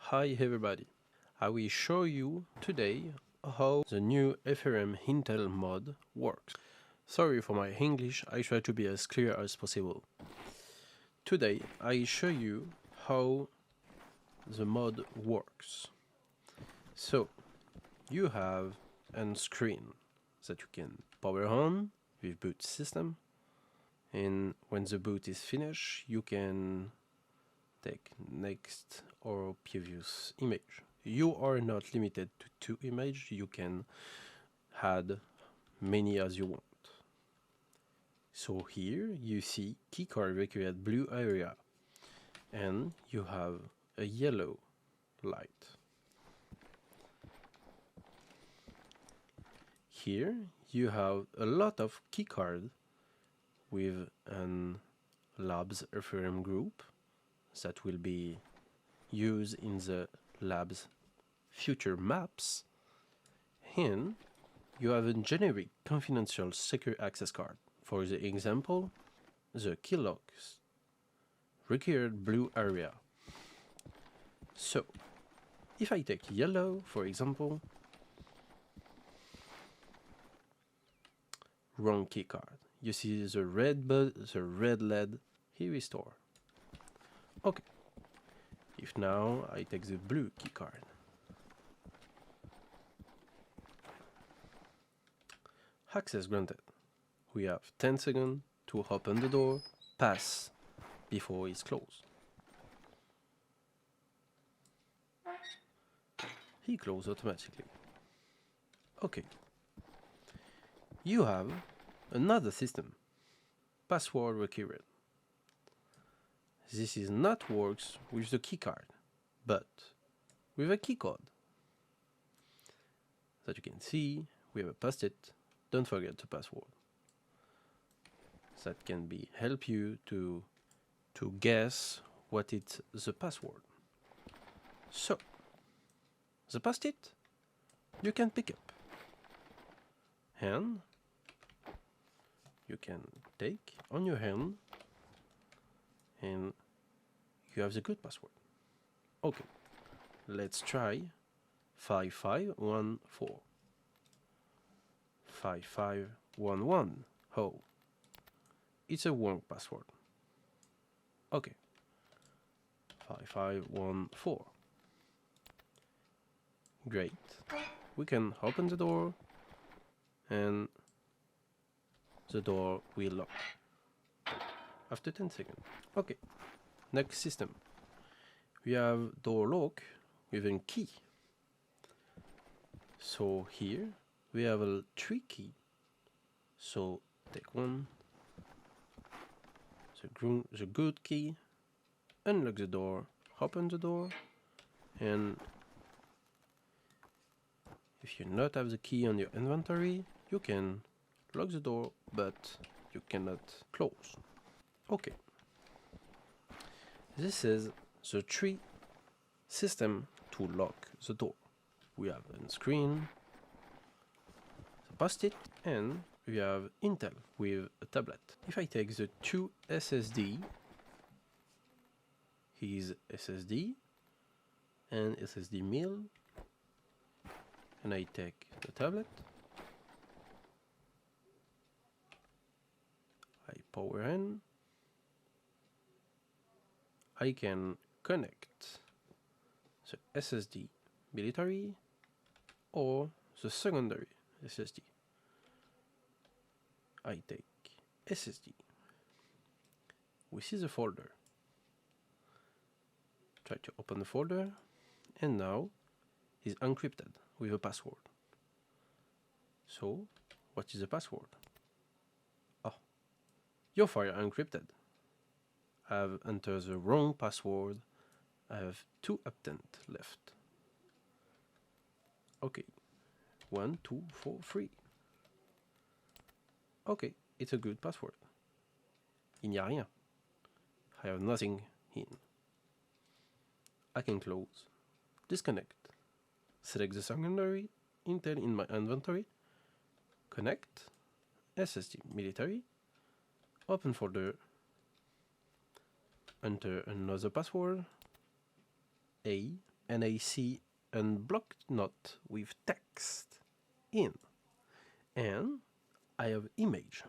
Hi everybody, I will show you today how the new FRM Intel mod works. Sorry for my English, I try to be as clear as possible. Today I show you how the mod works. So you have a screen that you can power on with boot system, and when the boot is finished you can take next or previous image. You are not limited to 2 images, you can add many as you want. So here you see keycard required blue area and you have a yellow light. Here you have a lot of keycard with an labs FRM group that will be used in the lab's future maps, and you have a generic confidential secure access card. For the example, the key locks required blue area. So if I take yellow, for example, wrong key card. You see the red LED here restore. Okay. If now I take the blue key card, access granted. We have 10 seconds to open the door, pass before it's closed. He closed automatically. Okay. You have another system, password required. This is not works with the key card, but with a key code. That you can see, we have a post-it, don't forget the password. That can be help you to guess what is the password. So, the post-it you can pick up, and you can take on your hand, and you have the good password. Okay, let's try 5514. 5511. Oh, it's a wrong password. Okay, 5514. Great. We can open the door and the door will lock after 10 seconds. Okay, next system. We have door lock with a key. So here we have a 3 key. So take one, the good key, unlock the door, open the door, and if you not have the key on your inventory, you can lock the door, but you cannot close. Okay. This is the 3 system to lock the door. We have a screen, the post-it, and we have Intel with a tablet. If I take the 2 SSD, here's SSD and SSD mill, and I take the tablet, I power in, I can connect the SSD military or the secondary SSD. I take SSD. We see the folder. Try to open the folder, and now it's encrypted with a password. So, what is the password? Oh, your file encrypted. I have entered the wrong password. I have 2 attempts left. Okay, 1, 2, 4, 3. Okay, it's a good password. Il n'y a rien. I have nothing in. I can close, disconnect, select the secondary Intel in my inventory, connect, SSD military, open folder, enter another password, A, NAC unblocked knot with text in, and I have image.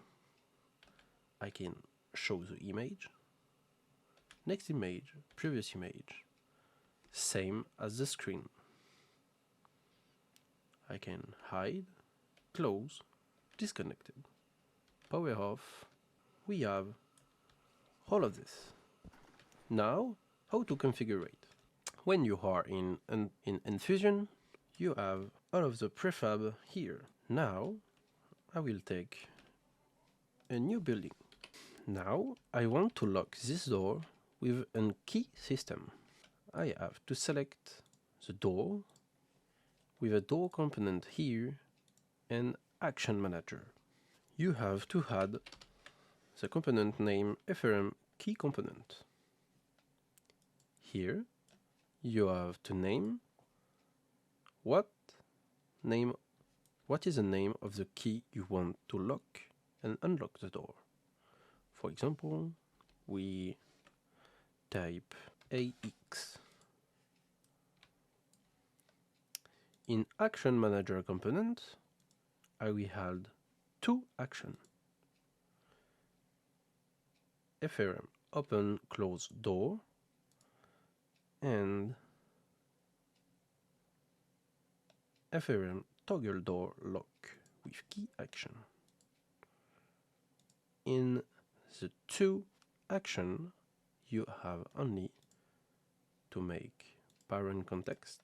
I can show the image, next image, previous image, same as the screen. I can hide, close, disconnected, power off. We have all of this. Now, how to configure it? When you are in Enfusion, you have all of the prefab here. Now, I will take a new building. Now, I want to lock this door with a key system. I have to select the door with a door component here and Action Manager. You have to add the component name FRM key component. Here, you have to name what is the name of the key you want to lock and unlock the door. For example, we type AX. In Action Manager component, I will add two actions. FRM open close door and FRM toggle door lock with key action. In the two action, you have only to make parent context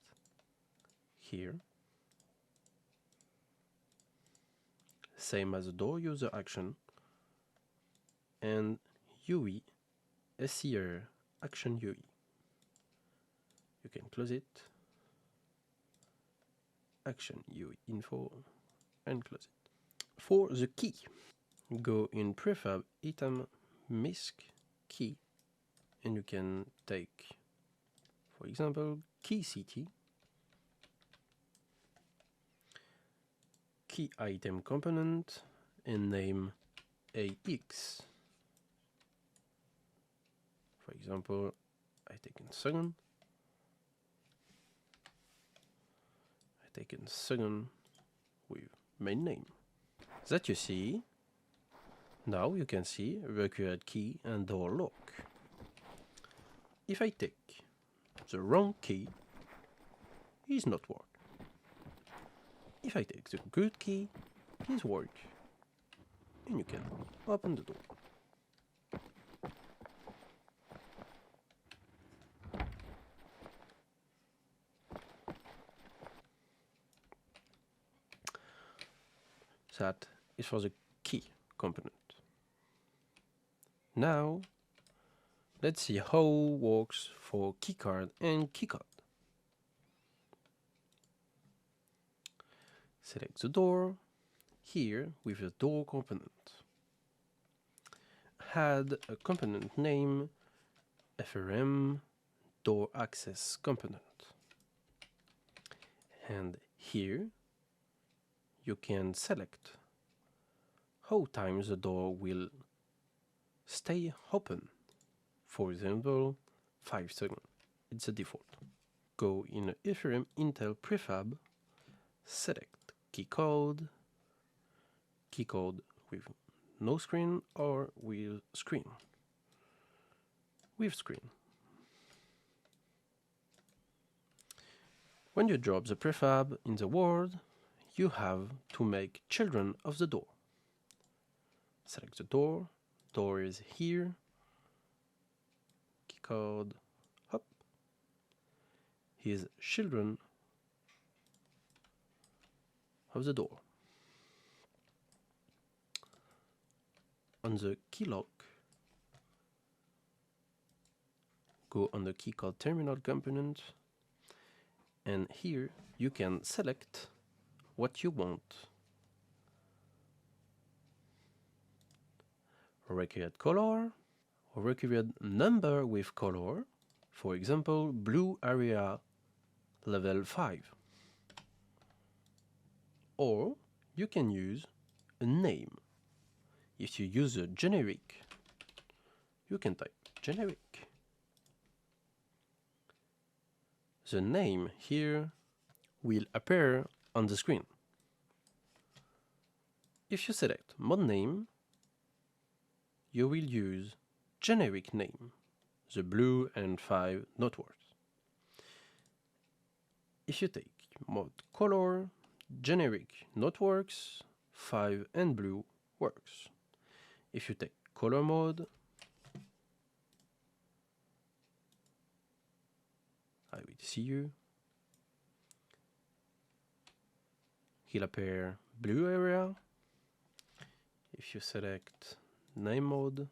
here, same as the door user action, and UI SCR action UI. You can close it, action UI info, and close it. For the key, go in prefab item misc key, and you can take, for example, key CT, key item component, and name AX. For example, I take in second. I take in second with main name. That you see. Now you can see required key and door lock. If I take the wrong key, it's not work. If I take the good key, it's work. And you can open the door. That is for the key component. Now, let's see how it works for keycard and keycode. Select the door, here with the door component. Add a component name FRM door access component. And here you can select how times the door will stay open. For example, 5 seconds. It's a default. Go in FRM Intel prefab, select keycode with no screen or with screen. With screen. When you drop the prefab in the world, you have to make children of the door. Select the door. Door is here. Keycode, hop. Here's children of the door. On the key lock, go on the keycode terminal component, and here you can select what you want. Required color, required number with color, for example, blue area level 5. Or you can use a name. If you use a generic, you can type generic. the name here will appear on the screen. If you select mod name, you will use generic name, the blue and 5 not works. If you take mod color, generic not works, 5 and blue works. If you take color mode, I will see you. He'll appear blue area. If you select name mode,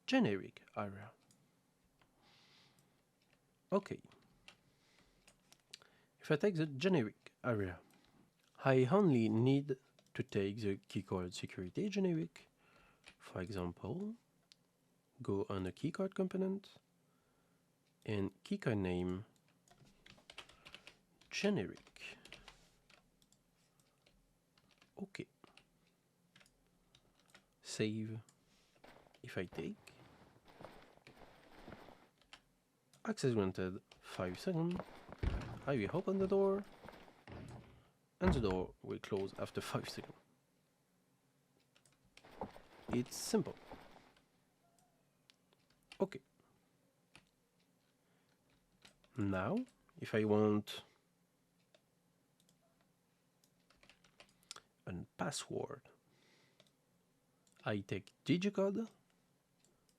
generic area. Okay. If I take the generic area, I only need to take the keycard security generic. For example, go on the keycard component and keycard name generic. Okay. Save. If I take access granted 5 seconds, I will open the door and the door will close after 5 seconds. It's simple. Okay. Now, if I want a password, I take digicode,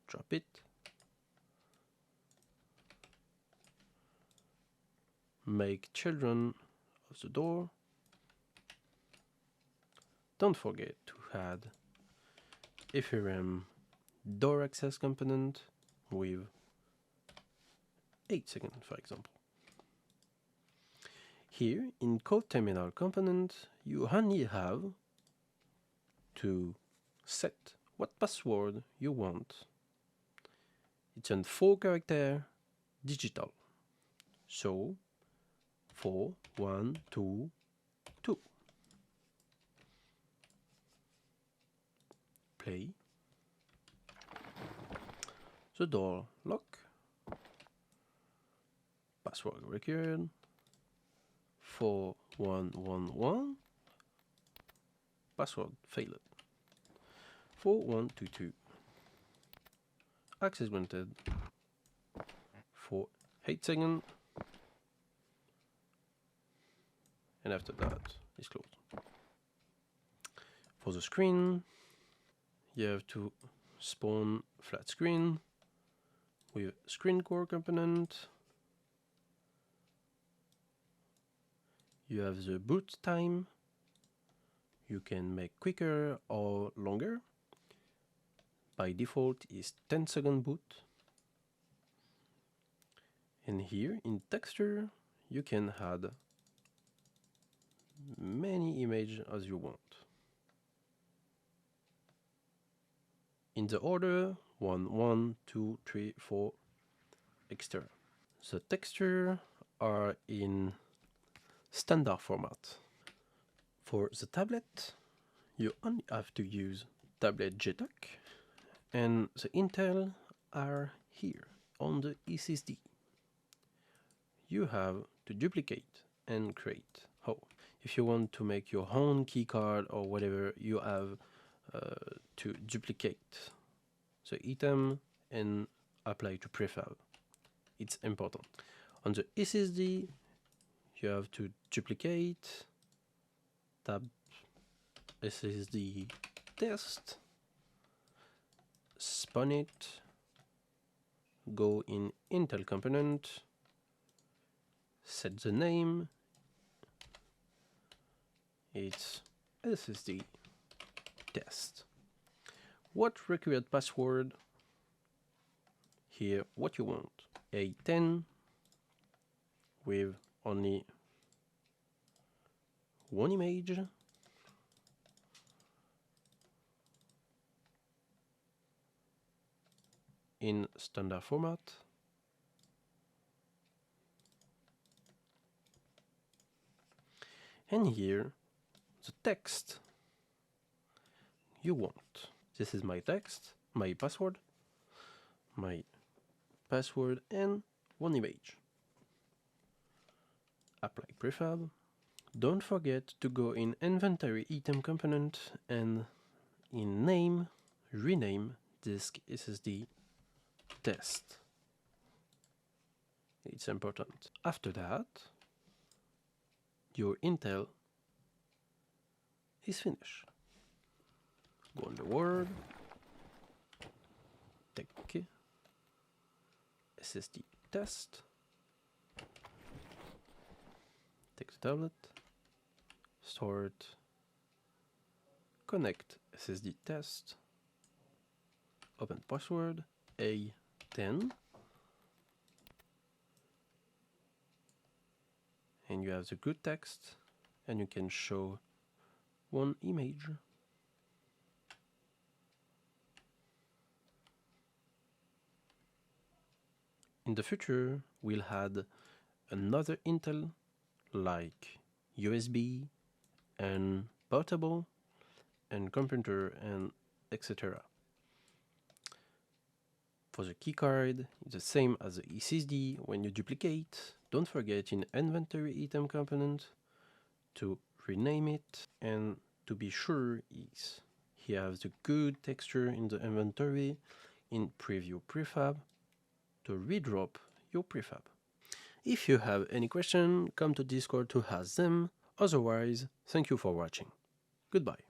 drop it, make children of the door. Don't forget to add FRM door access component with 8 seconds, for example. Here in code terminal component, you only have to set what password you want. It's a 4-character digital. So 4, 1, 2, 2. Play. The door lock. Password required. 4111. Password failed. 4122. Access granted for 8 seconds. And after that, it's closed. For the screen, you have to spawn flat screen with screen core component. You have the boot time. You can make quicker or longer. By default is 10-second boot. And here in texture, you can add many images as you want. In the order 1, 1, 2, 3, 4, etc. The texture are in standard format. For the tablet, you only have to use tablet JTAG, and the Intel are here on the SSD. You have to duplicate and create. If you want to make your own keycard or whatever, you have to duplicate the item and apply to prefab. It's important. On the SSD, you have to duplicate, tab SSD test, spawn it, go in Intel component, set the name, it's SSD test. What required password? Here, what you want. A10 with only one image. In standard format. And here, the text you want. This is my text, my password, and one image. Apply prefab. Don't forget to go in inventory item component and in name, rename disk SSD test. It's important. After that, your Intel is finished. Go on the Word, take SSD test, take the tablet, start, connect SSD test, open password A10, and you have the good text, and you can show one image. In the future, we'll add another Intel like USB and portable and computer and etc. For the keycard, it's the same as the SSD. When you duplicate, don't forget in inventory item component to rename it and to be sure he has the good texture in the inventory in preview prefab to redrop your prefab. If you have any question, come to Discord to ask them. Otherwise, thank you for watching. Goodbye.